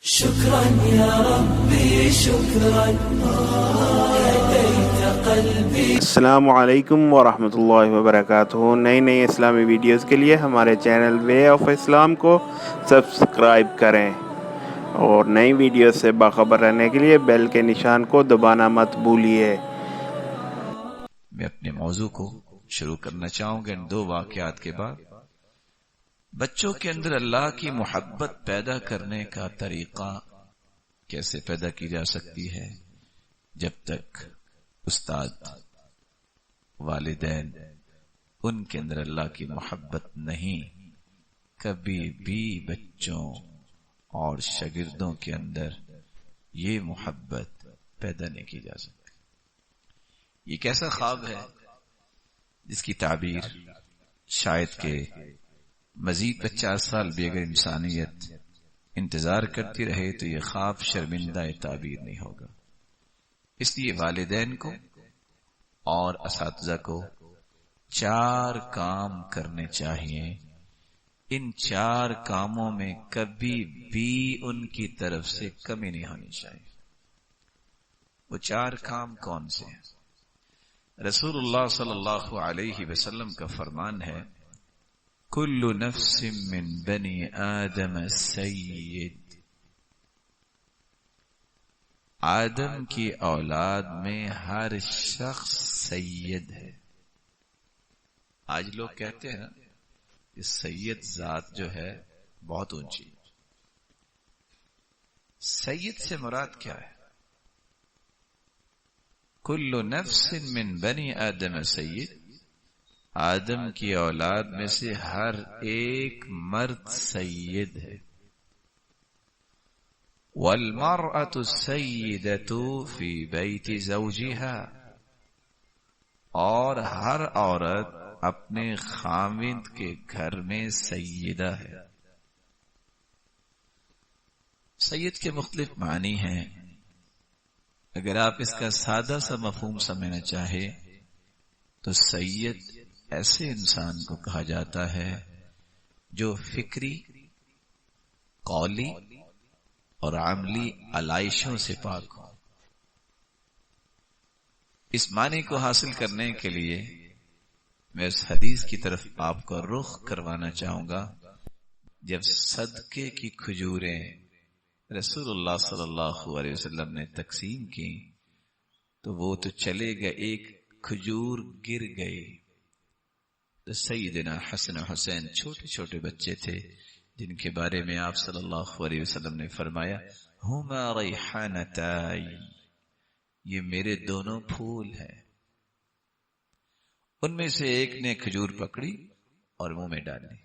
شكرا يا ربي شكرا هديت قلبي. السلام علیکم ورحمۃ اللہ وبرکاتہ. نئی اسلامی ویڈیوز کے لیے ہمارے چینل وے آف اسلام کو سبسکرائب کریں اور نئی ویڈیوز سے باخبر رہنے کے لیے بیل کے نشان کو دبانا مت بھولیے. میں اپنے موضوع کو شروع کرنا چاہوں گا ان دو واقعات کے بعد. بچوں کے اندر اللہ کی محبت پیدا کرنے کا طریقہ کیسے پیدا کی جا سکتی ہے جب تک استاد والدین ان کے اندر اللہ کی محبت نہیں، کبھی بھی بچوں اور شاگردوں کے اندر یہ محبت پیدا نہیں کی جا سکتی. یہ کیسا خواب ہے جس کی تعبیر شاید کہ مزید 50 سال بھی اگر انسانیت انتظار کرتی رہے تو یہ خواب شرمندہ تعبیر نہیں ہوگا. اس لیے والدین کو اور اساتذہ کو 4 کام کرنے چاہیے. ان 4 کاموں میں کبھی بھی ان کی طرف سے کمی نہیں ہونی چاہیے. وہ 4 کام کون سے ہیں؟ رسول اللہ صلی اللہ علیہ وسلم کا فرمان ہے، کل نفس من بنی آدم سید. آدم کی اولاد میں ہر شخص سید ہے. آج لوگ کہتے ہیں نا کہ سید ذات جو ہے بہت اونچی. سید سے مراد کیا ہے؟ کل نفس من بنی آدم سید، آدم کی اولاد میں سے ہر ایک مرد سید ہے. والمرأة السیدة فی بیت زوجها، اور ہر عورت اپنے خاوند کے گھر میں سیدہ ہے. سید کے مختلف معنی ہیں. اگر آپ اس کا سادہ سا مفہوم سمجھنا چاہے تو سید ایسے انسان کو کہا جاتا ہے جو فکری، قولی اور عملی علائشوں سے پاک ہو. اس معنی کو حاصل کرنے کے لیے میں اس حدیث کی طرف آپ کو رخ کروانا چاہوں گا. جب صدقے کی کھجوریں رسول اللہ صلی اللہ علیہ وسلم نے تقسیم کی تو وہ تو چلے گئے، ایک کھجور گر گئی. تو سیدنا حسن و حسین چھوٹے چھوٹے بچے تھے جن کے بارے میں آپ صلی اللہ علیہ وسلم نے فرمایا، ہما ریحانتائی، یہ میرے دونوں پھول ہیں. ان میں سے ایک نے کھجور پکڑی اور منہ میں ڈالی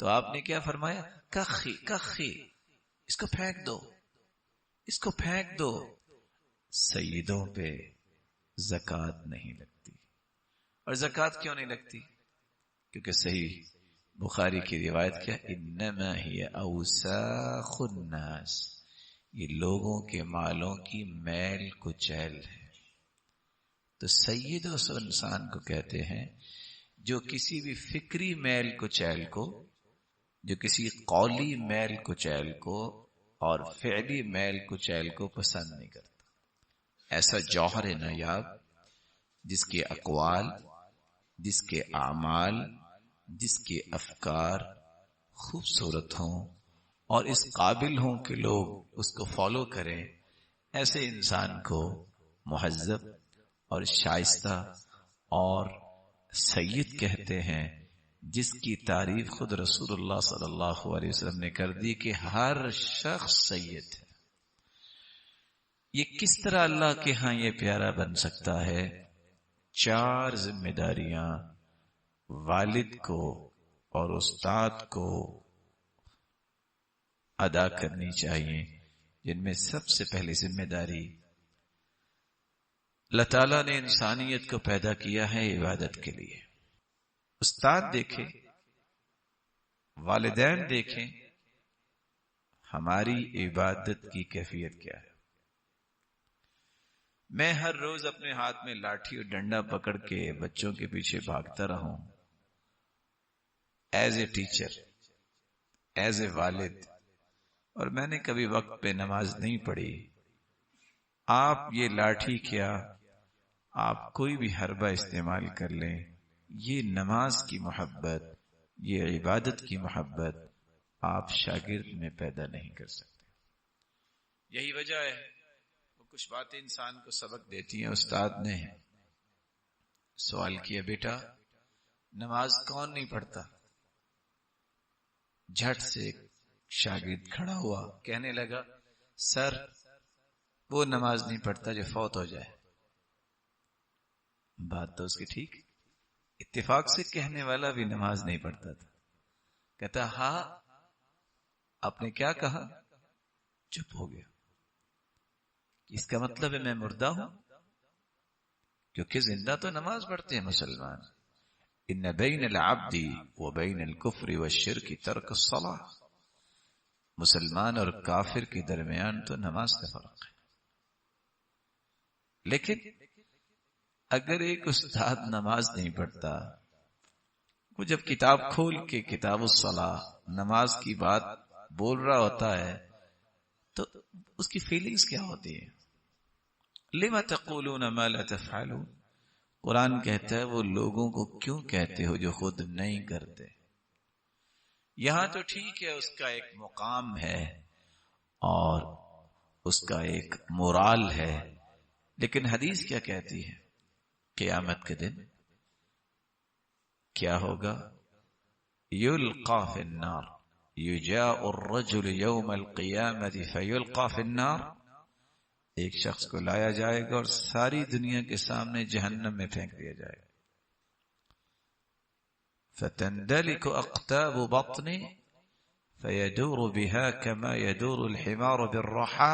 تو آپ نے کیا فرمایا؟ کخی کخی، اس کو پھینک دو، اس کو پھینک دو. سیدوں پہ زکوٰۃ نہیں لگتی. اور زکوٰۃ کیوں نہیں لگتی؟ کیونکہ صحیح بخاری کی روایت کیا، انما ہی اوساخ الناس، یہ لوگوں کے مالوں کی میل کچیل ہے. تو سید اس انسان کو کہتے ہیں جو کسی بھی فکری میل کچیل کو، جو کسی قولی میل کچیل کو اور فعلی میل کچیل کو پسند نہیں کرتا. ایسا جوہر نایاب جس کے اقوال، جس کے اعمال، جس کے افکار خوبصورت ہوں اور اس قابل ہوں کہ لوگ اس کو فالو کریں، ایسے انسان کو مہذب اور شائستہ اور سید کہتے ہیں، جس کی تعریف خود رسول اللہ صلی اللہ علیہ وسلم نے کر دی کہ ہر شخص سید ہے. یہ کس طرح اللہ کے ہاں یہ پیارا بن سکتا ہے؟ 4 ذمہ داریاں والد کو اور استاد کو ادا کرنی چاہیے، جن میں سب سے پہلی ذمہ داری، اللہ تعالیٰ نے انسانیت کو پیدا کیا ہے عبادت کے لیے. استاد دیکھیں، والدین دیکھیں ہماری عبادت کی کیفیت کیا ہے. میں ہر روز اپنے ہاتھ میں لاٹھی اور ڈنڈا پکڑ کے بچوں کے پیچھے بھاگتا رہوں، as a teacher, as a والد، اور میں نے کبھی وقت پہ نماز نہیں پڑھی. آپ یہ لاٹھی کیا، آپ کوئی بھی حربہ استعمال کر لیں، یہ نماز کی محبت، یہ عبادت کی محبت آپ شاگرد میں پیدا نہیں کر سکتے. یہی وجہ ہے وہ کچھ باتیں انسان کو سبق دیتی ہیں. استاد نے سوال کیا، بیٹا نماز کون نہیں پڑھتا؟ جھٹ سے ایک شاگرد کھڑا ہوا، کہنے لگا سر وہ نماز نہیں پڑھتا جو فوت ہو جائے. بات تو اس کی ٹھیک، اتفاق سے کہنے والا بھی نماز نہیں پڑھتا تھا. کہتا ہاں آپ نے کیا کہا؟ چپ ہو گیا. اس کا مطلب ہے میں مردہ ہوں؟ کیونکہ زندہ تو نماز پڑھتے ہیں مسلمان. ان بین العبد وبین الکفر والشرک ترک الصلاۃ. مسلمان اور کافر کے درمیان تو نماز کا فرق ہے. لیکن اگر ایک استاد نماز نہیں پڑھتا، وہ جب کتاب کھول کے کتاب الصلاۃ نماز کی بات بول رہا ہوتا ہے تو اس کی فیلنگز کیا ہوتی ہے؟ لما تقولون ما لا تفعلون. قرآن کہتا ہے وہ لوگوں کو کیوں کہتے ہو جو خود نہیں کرتے. یہاں تو ٹھیک ہے، اس کا ایک مقام ہے اور اس کا ایک مورال ہے، لیکن حدیث کیا کہتی ہے؟ قیامت کے دن کیا ہوگا؟ یلقا فی النار، یجاء الرجل یوم القیامت فیلقا فی النار. ایک شخص کو لایا جائے گا اور ساری دنیا کے سامنے جہنم میں پھینک دیا جائے گا. فتندلک اقتاب بطنه فیدور بها كما يدور الحمار بالرحى.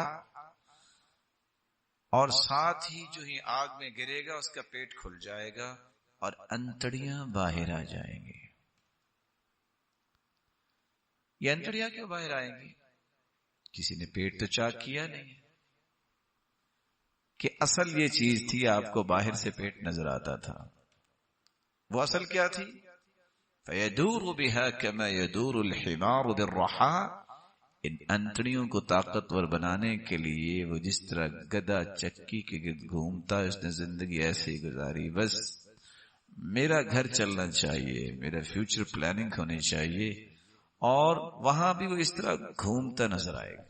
اور ساتھ ہی جو ہی آگ میں گرے گا اس کا پیٹ کھل جائے گا اور انتڑیاں باہر آ جائیں گی. یہ انتڑیاں کیوں باہر آئیں گی؟ کسی نے پیٹ تو چاک کیا نہیں کہ اصل یہ چیز تھی، آپ کو باہر سے پیٹ نظر آتا تھا. وہ اصل کیا تھی؟ فَيَدُورُ بِهَا كَمَا يَدُورُ الْحِمَارُ بِالرَّحَى. ان انتڑیوں کو طاقتور بنانے کے لیے وہ جس طرح گدھا چکی کے گرد گھومتا ہے، اس نے زندگی ایسے ہی گزاری. بس میرا گھر چلنا چاہیے، میرا فیوچر پلاننگ ہونی چاہیے، اور وہاں بھی وہ اس طرح گھومتا نظر آئے گا.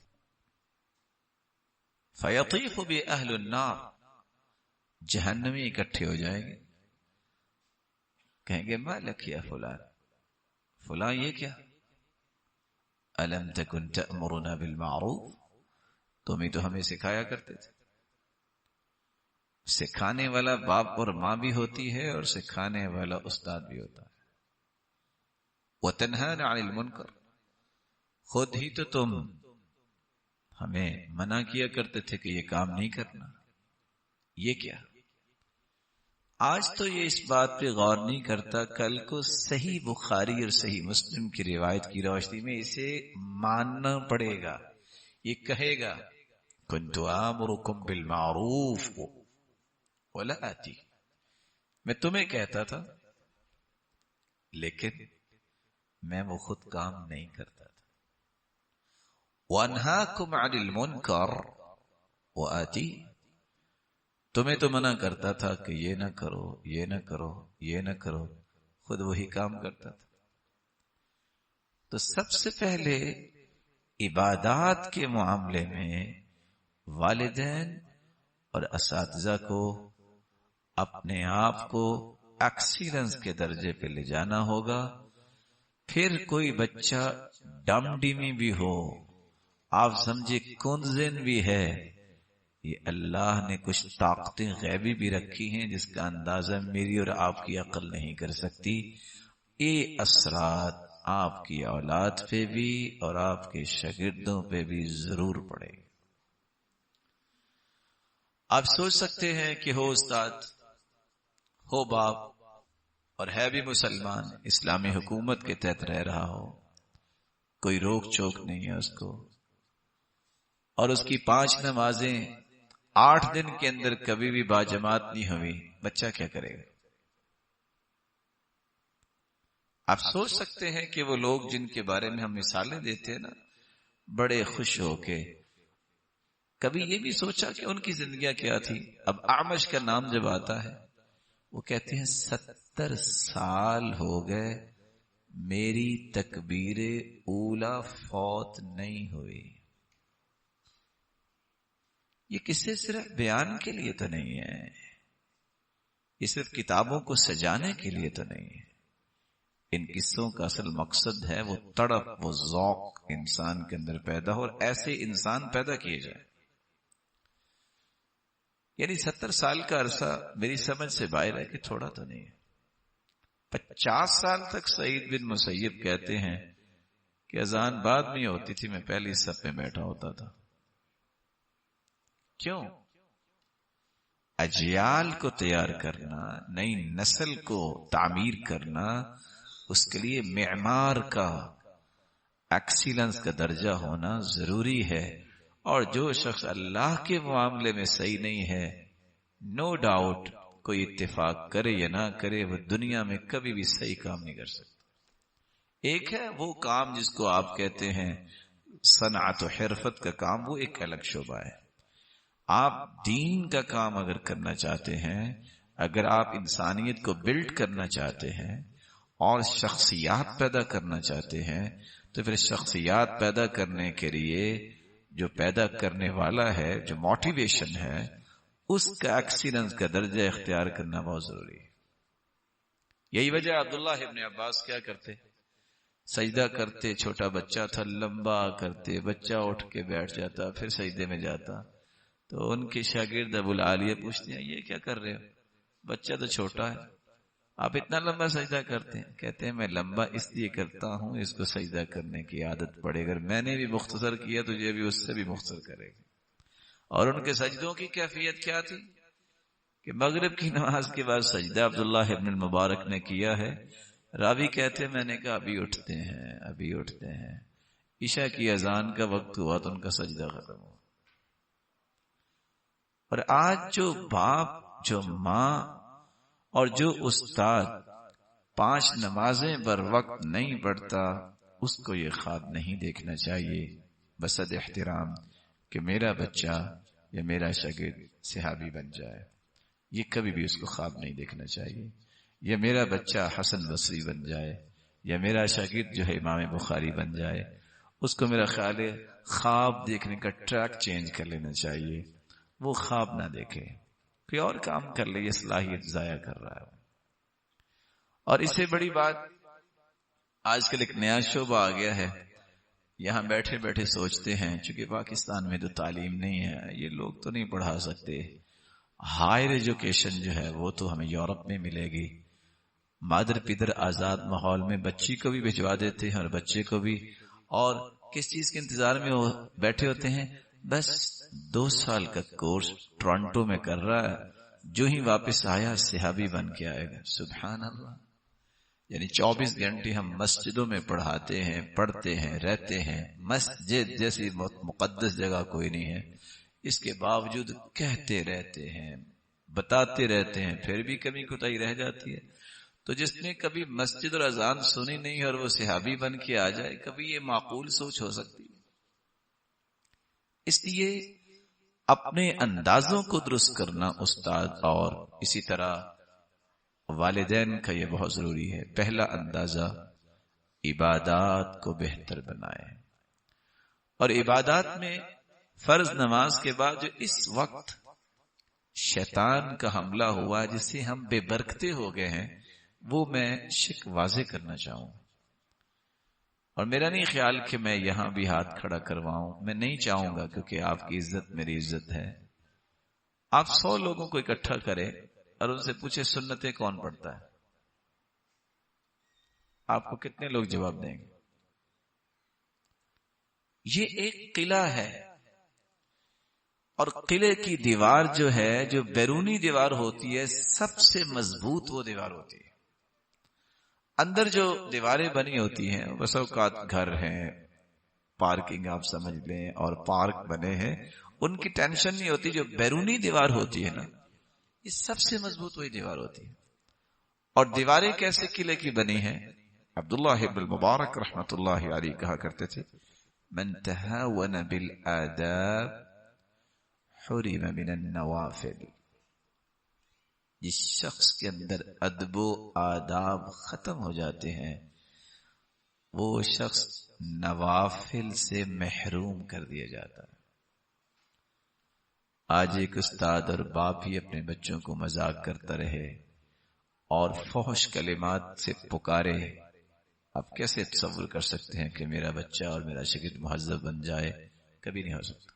فَيَطِيفُ بِأَهْلُ النَّارِ. جہنمی اکٹھے ہو جائیں گے، کہیں گے مَا لَكَ يَا فُلان، فلاں یہ کیا؟ أَلَمْ تَكُنْ تَأْمُرُنَا بِالْمَعْرُوفِ. تم ہی تو ہمیں سکھایا کرتے تھے. سکھانے والا باپ اور ماں بھی ہوتی ہے اور سکھانے والا استاد بھی ہوتا ہے. وَتَنْهَانَ عَنِ الْمُنْكَرِ. خود ہی تو تم ہمیں منع کیا کرتے تھے کہ یہ کام نہیں کرنا. یہ کیا؟ آج تو یہ اس بات پہ غور نہیں کرتا، کل کو صحیح بخاری اور صحیح مسلم کی روایت کی روشنی میں اسے ماننا پڑے گا. یہ کہے گا كنت آمركم بالمعروف ولا آتی. میں تمہیں کہتا تھا لیکن میں وہ خود کام نہیں کرتا تھا. وانہاکم عن المنکر وآتی. تمہیں تو منع کرتا تھا کہ یہ نہ کرو، یہ نہ کرو، یہ نہ کرو، خود وہی کام کرتا تھا. تو سب سے پہلے عبادات کے معاملے میں والدین اور اساتذہ کو اپنے آپ کو ایکسیلنس کے درجے پہ لے جانا ہوگا. پھر کوئی بچہ ڈم ڈیمی بھی ہو، آپ سمجھے کنزن بھی ہے، یہ اللہ نے کچھ طاقتیں غیبی بھی رکھی ہیں جس کا اندازہ میری اور آپ کی عقل نہیں کر سکتی. یہ اثرات آپ کی اولاد پہ بھی اور آپ کے شاگردوں پہ بھی ضرور پڑے. آپ سوچ سکتے ہیں کہ ہو استاد، ہو باپ اور ہے بھی مسلمان، اسلامی حکومت کے تحت رہ رہا ہو، کوئی روک چوک نہیں ہے اس کو، اور اس کی 5 نمازیں 8 دن کے اندر کبھی بھی باجماعت نہیں ہوئی، بچہ کیا کرے گا؟ آپ سوچ سکتے ہیں کہ وہ لوگ جن کے بارے میں ہم مثالیں دیتے ہیں نا، بڑے خوش ہو کے. کبھی یہ بھی سوچا کہ ان کی زندگیاں کیا تھی؟ اب اعمش کا نام جب آتا ہے وہ کہتے ہیں 70 سال ہو گئے میری تکبیر اولا فوت نہیں ہوئی. یہ قصے صرف بیان کے لیے تو نہیں ہے، یہ صرف کتابوں کو سجانے کے لیے تو نہیں ہے. ان قصوں کا اصل مقصد ہے وہ تڑپ، وہ ذوق انسان کے اندر پیدا ہو اور ایسے انسان پیدا کیے جائے. یعنی 70 سال کا عرصہ میری سمجھ سے باہر ہے کہ تھوڑا تو نہیں ہے. 50 سال تک سعید بن مسیب کہتے ہیں کہ اذان بعد میں ہوتی تھی، میں پہلی صف میں بیٹھا ہوتا تھا. کیوں؟ اجیال کو تیار کرنا، نئی نسل کو تعمیر کرنا، اس کے لیے معمار کا، ایکسیلنس کا درجہ ہونا ضروری ہے. اور جو شخص اللہ کے معاملے میں صحیح نہیں ہے، نو ڈاؤٹ کوئی اتفاق کرے یا نہ کرے، وہ دنیا میں کبھی بھی صحیح کام نہیں کر سکتا. ایک ہے وہ کام جس کو آپ کہتے ہیں صنعت و حرفت کا کام، وہ ایک الگ شعبہ ہے. آپ دین کا کام اگر کرنا چاہتے ہیں، اگر آپ انسانیت کو بلڈ کرنا چاہتے ہیں اور شخصیات پیدا کرنا چاہتے ہیں، تو پھر شخصیات پیدا کرنے کے لیے جو پیدا کرنے والا ہے، جو موٹیویشن ہے، اس کا ایکسیلنس کا درجہ اختیار کرنا بہت ضروری ہے. یہی وجہ عبداللہ ابن عباس کیا کرتے؟ سجدہ کرتے، چھوٹا بچہ تھا، لمبا کرتے، بچہ اٹھ کے بیٹھ جاتا، پھر سجدے میں جاتا. تو ان کے شاگرد ابو العالیہ پوچھتے ہیں یہ کیا کر رہے ہو؟ بچہ تو چھوٹا ہے، آپ اتنا لمبا سجدہ کرتے ہیں؟ کہتے ہیں میں لمبا اس لیے کرتا ہوں، اس کو سجدہ کرنے کی عادت پڑے. اگر میں نے بھی مختصر کیا تو یہ بھی اس سے بھی مختصر کرے گا. اور ان کے سجدوں کی کیفیت کیا تھی کہ مغرب کی نماز کے بعد سجدہ عبداللہ ابن المبارک نے کیا ہے. راوی کہتے ہیں میں نے کہا ابھی اٹھتے ہیں. عشاء کی اذان کا وقت ہوا تو ان کا سجدہ ختم ہوا. اور آج جو باپ، جو ماں اور جو استاد 5 نمازیں بر وقت نہیں پڑھتا، اس کو یہ خواب نہیں دیکھنا چاہیے بصد احترام کہ میرا بچہ یا میرا شاگرد صحابی بن جائے. یہ کبھی بھی اس کو خواب نہیں دیکھنا چاہیے. یا میرا بچہ حسن بصری بن جائے، یا میرا شاگرد جو ہے امام بخاری بن جائے. اس کو میرا خیال ہے خواب دیکھنے کا ٹریک چینج کر لینا چاہیے. وہ خواب نہ دیکھے، کوئی اور کام کر لے، یہ صلاحیت ضائع کر رہا ہے. اور اس سے بڑی بات، آج کل ایک نیا شعبہ آ گیا ہے. یہاں بیٹھے بیٹھے سوچتے ہیں چونکہ پاکستان میں تو تعلیم نہیں ہے، یہ لوگ تو نہیں پڑھا سکتے. ہائر ایجوکیشن جو ہے وہ تو ہمیں یورپ میں ملے گی. مادر پدر آزاد ماحول میں بچی کو بھی بھجوا دیتے ہیں اور بچے کو بھی. اور کس چیز کے انتظار میں وہ بیٹھے ہوتے ہیں؟ بس 2 سال کا کورس ٹورنٹو میں کر رہا ہے، جو ہی واپس آیا صحابی بن کے آئے گا. سبحان اللہ. یعنی 24 گھنٹے ہم مسجدوں میں پڑھاتے ہیں، پڑھتے ہیں، رہتے ہیں. مسجد جیسی مقدس جگہ کوئی نہیں ہے. اس کے باوجود کہتے رہتے ہیں، بتاتے رہتے ہیں، پھر بھی کمی کوتاہی رہ جاتی ہے. تو جس نے کبھی مسجد اور اذان سنی نہیں اور وہ صحابی بن کے آ جائے، کبھی یہ معقول سوچ ہو سکتی ہے؟ اس لیے اپنے اندازوں کو درست کرنا استاد اور اسی طرح والدین کا یہ بہت ضروری ہے. پہلا اندازہ عبادات کو بہتر بنائے. اور عبادات میں فرض نماز کے بعد جو اس وقت شیطان کا حملہ ہوا جس سے ہم بے برکتے ہو گئے ہیں، وہ میں شک واضح کرنا چاہوں. اور میرا نہیں خیال کہ میں یہاں بھی ہاتھ کھڑا کرواؤں، میں نہیں چاہوں گا، کیونکہ آپ کی عزت میری عزت ہے. آپ 100 لوگوں کو اکٹھا کریں اور ان سے پوچھے سنتیں کون پڑھتا ہے، آپ کو کتنے لوگ جواب دیں گے؟ یہ ایک قلعہ ہے، اور قلعے کی دیوار جو ہے، جو بیرونی دیوار ہوتی ہے، سب سے مضبوط وہ دیوار ہوتی ہے. اندر جو دیواریں بنی ہوتی ہیں، بس اوقات گھر ہیں، پارکنگ آپ سمجھ لیں، اور پارک بنے ہیں، ان کی ٹینشن نہیں ہوتی. جو بیرونی دیوار ہوتی ہے نا، یہ سب سے مضبوط وہی دیوار ہوتی ہے. اور دیواریں کیسے قلعے کی بنی ہیں؟ عبداللہ ابن المبارک رحمت اللہ علیہ کہا کرتے تھے من تهاون بالآداب حرم من النوافل. جس شخص کے اندر ادب و آداب ختم ہو جاتے ہیں وہ شخص نوافل سے محروم کر دیا جاتا ہے. آج ایک استاد اور باپ ہی اپنے بچوں کو مذاق کرتا رہے اور فحش کلمات سے پکارے. آپ کیسے تصور کر سکتے ہیں کہ میرا بچہ اور میرا شاگرد مہذب بن جائے؟ کبھی نہیں ہو سکتا.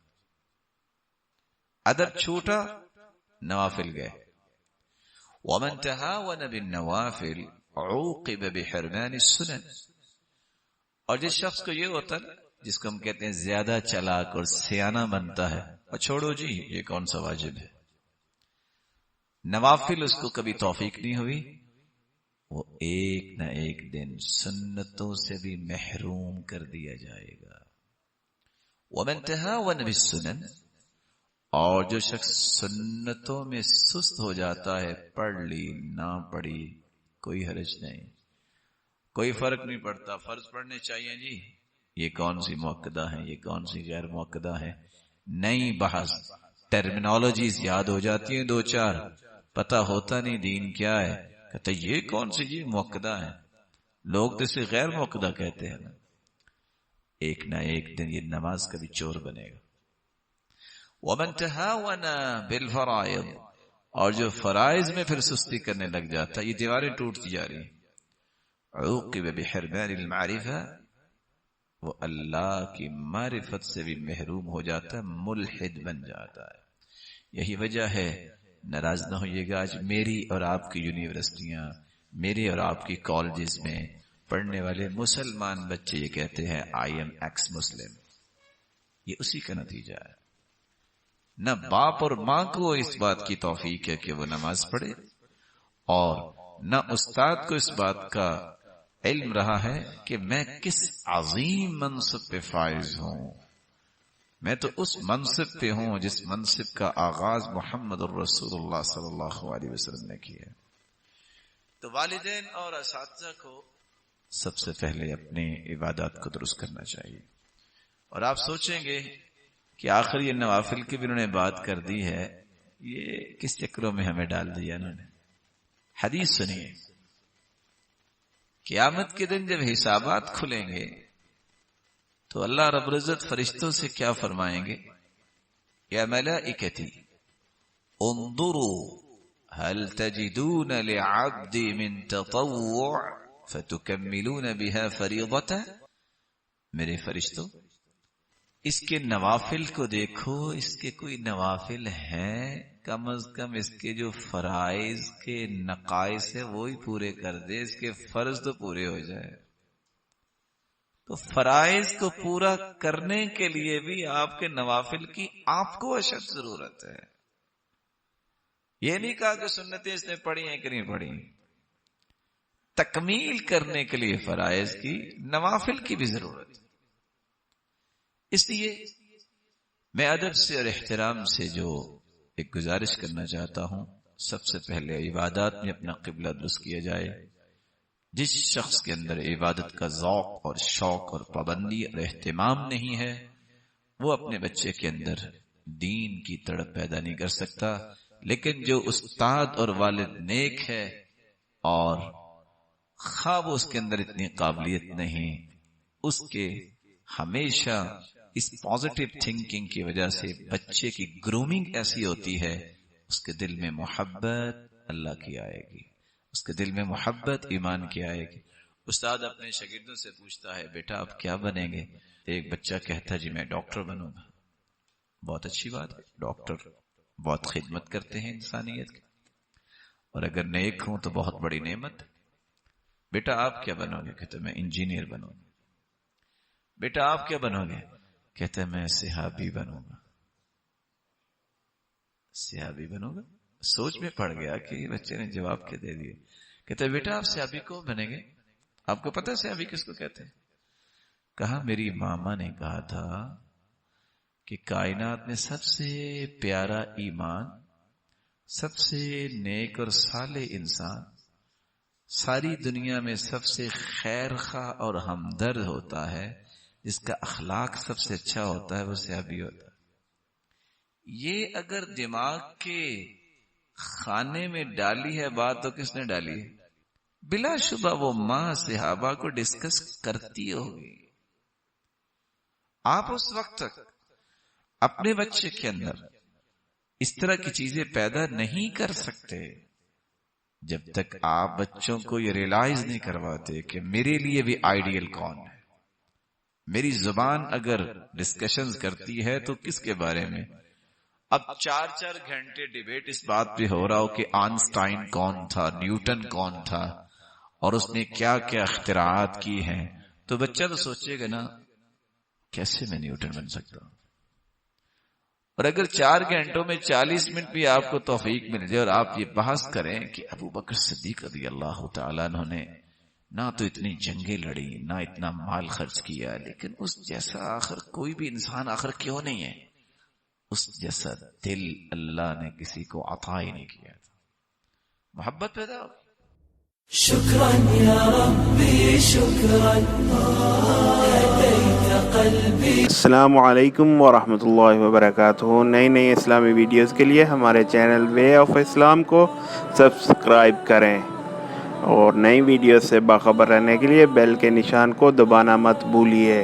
ادب چھوٹا، نوافل گئے. ومن تهاون بالنوافل عوقب بحرمان السنن. اور جس شخص کو یہ ہوتا ہے جس کو ہم کہتے ہیں زیادہ چلاک اور سیانہ بنتا ہے، اور چھوڑو جی یہ کون سا واجب ہے، نوافل اس کو کبھی توفیق نہیں ہوئی، وہ ایک نہ ایک دن سنتوں سے بھی محروم کر دیا جائے گا. ومن تهاون بالسنن. اور جو شخص سنتوں میں سست ہو جاتا ہے، پڑھ لی نہ پڑھی کوئی حرج نہیں، کوئی فرق نہیں پڑتا، فرض پڑھنے چاہیے جی، یہ کون سی موقدہ ہیں، یہ کون سی غیر موقدہ ہیں، نئی بحث ٹرمینالوجیز یاد ہو جاتی ہیں، دو چار پتہ ہوتا نہیں دین کیا ہے، کہتے یہ کون سی جی موقدہ ہیں، لوگ تو اسے غیر موقدہ کہتے ہیں. ایک نہ ایک دن یہ نماز کا بھی چور بنے گا. ومن تهاون بالفرائض. اور جو فرائض میں پھر سستی کرنے لگ جاتا ہے، یہ دیواریں ٹوٹتی جا رہی ہیں. عوقب بحرمان المعرفہ. وہ اللہ کی معرفت سے بھی محروم ہو جاتا ہے، ملحد بن جاتا ہے. یہی وجہ ہے، ناراض نہ ہوئیے گا، آج میری اور آپ کی یونیورسٹیاں، میرے اور آپ کی کالجز میں پڑھنے والے مسلمان بچے یہ کہتے ہیں آئی ایم ایکس مسلم. یہ اسی کا نتیجہ ہے. نہ باپ اور ماں کو اس بات کی توفیق ہے کہ وہ نماز پڑھے، اور نہ استاد کو اس بات کا علم رہا ہے کہ میں کس عظیم منصب پہ فائز ہوں. میں تو اس منصب پہ ہوں جس منصب کا آغاز محمد الرسول اللہ صلی اللہ علیہ وسلم نے کیا. تو والدین اور اساتذہ کو سب سے پہلے اپنی عبادات کو درست کرنا چاہیے. اور آپ سوچیں گے کہ آخر یہ نوافل کی بھی انہوں نے بات کر دی ہے، یہ کس چکروں میں ہمیں ڈال دیا انہوں نے. حدیث سنیے، قیامت کے دن جب حسابات کھلیں گے تو اللہ رب العزت فرشتوں سے کیا فرمائیں گے؟ یا ملائکتی انظروا هل تجدون لعبدی من تطوع فتکملون بها فریضته. میرے فرشتوں، اس کے نوافل کو دیکھو، اس کے کوئی نوافل ہیں، کم از کم اس کے جو فرائض کے نقائص ہیں وہی پورے کر دے، اس کے فرض تو پورے ہو جائے. تو فرائض کو پورا کرنے کے لیے بھی آپ کے نوافل کی آپ کو اشد ضرورت ہے. یہ نہیں کہا کہ سنتیں اس نے پڑھی ہیں کہ نہیں پڑھی، تکمیل کرنے کے لیے فرائض کی نوافل کی بھی ضرورت ہے. اس لیے میں ادب سے اور احترام سے جو ایک گزارش کرنا چاہتا ہوں، سب سے پہلے عبادات میں اپنا قبلہ درست کیا جائے. جس شخص کے اندر عبادت کا ذوق اور شوق اور پابندی اور اہتمام نہیں ہے، وہ اپنے بچے کے اندر دین کی تڑپ پیدا نہیں کر سکتا. لیکن جو استاد اور والد نیک ہے اور خواہ اس کے اندر اتنی قابلیت نہیں، اس کے ہمیشہ اس پازیٹیو تھنکنگ کی وجہ سے بچے کی گرومنگ ایسی ہوتی ہے، اس کے دل میں محبت اللہ کی آئے گی، اس کے دل میں محبت ایمان کی آئے گی. استاد اپنے شاگردوں سے پوچھتا ہے بیٹا آپ کیا بنیں گے؟ ایک بچہ کہتا ہے جی میں ڈاکٹر بنوں گا. بہت اچھی بات ہے، ڈاکٹر بہت خدمت کرتے ہیں انسانیت کی، اور اگر نیک ہوں تو بہت بڑی نعمت. بیٹا آپ کیا بنو گے؟ کہتے میں انجینئر بنوں گا. بیٹا آپ کیا بنو گے؟ کہتے میں صحابی بنوں گا. صحابی بنوں گا؟ سوچ میں پڑ گیا کہ بچے نے جواب کے دے دیے. کہتے بیٹا آپ صحابی کو بنیں گے؟ آپ کو پتہ صحابی کس کو کہتے ہیں؟ کہا میری ماما نے کہا تھا کہ کائنات میں سب سے پیارا ایمان، سب سے نیک اور صالح انسان، ساری دنیا میں سب سے خیر خواہ اور ہمدرد ہوتا ہے جس کا اخلاق سب سے اچھا ہوتا ہے وہ صحابی ہوتا ہے۔ یہ اگر دماغ کے خانے میں ڈالی ہے بات تو کس نے ڈالی ہے؟ بلا شبہ وہ ماں صحابہ کو ڈسکس کرتی ہوگی۔ آپ اس وقت تک اپنے بچے کے اندر اس طرح کی چیزیں پیدا نہیں کر سکتے جب تک آپ بچوں کو یہ ریلائز نہیں کرواتے کہ میرے لیے بھی آئیڈیل کون ہے۔ میری زبان اگر ڈسکشنز کرتی ہے تو کس کے بارے میں؟ اب 4 گھنٹے ڈیبیٹ اس بات پہ ہو رہا ہو کہ آئنسٹائن کون تھا، نیوٹن کون تھا، اور اس نے کیا کیا اختراعات کی ہیں، تو بچہ تو سوچے گا نا کیسے میں نیوٹن بن سکتا ہوں۔ اور اگر 4 گھنٹوں میں 40 منٹ بھی آپ کو توفیق مل جائے اور آپ یہ بحث کریں کہ ابو بکر صدیق رضی اللہ تعالیٰ عنہ نے نہ تو اتنی جنگیں لڑی، نہ اتنا مال خرچ کیا، لیکن اس جیسا آخر کوئی بھی انسان آخر کیوں نہیں ہے؟ اس جیسا دل اللہ نے کسی کو عطا ہی نہیں کیا تھا۔ محبت پیدا ہو۔ شكرا يا ربي شكرا هديت قلبي۔ السلام علیکم ورحمۃ اللہ وبرکاتہ۔ نئی اسلامی ویڈیوز کے لیے ہمارے چینل وے آف اسلام کو سبسکرائب کریں اور نئی ویڈیوز سے باخبر رہنے کے لیے بیل کے نشان کو دبانا مت بھولیے۔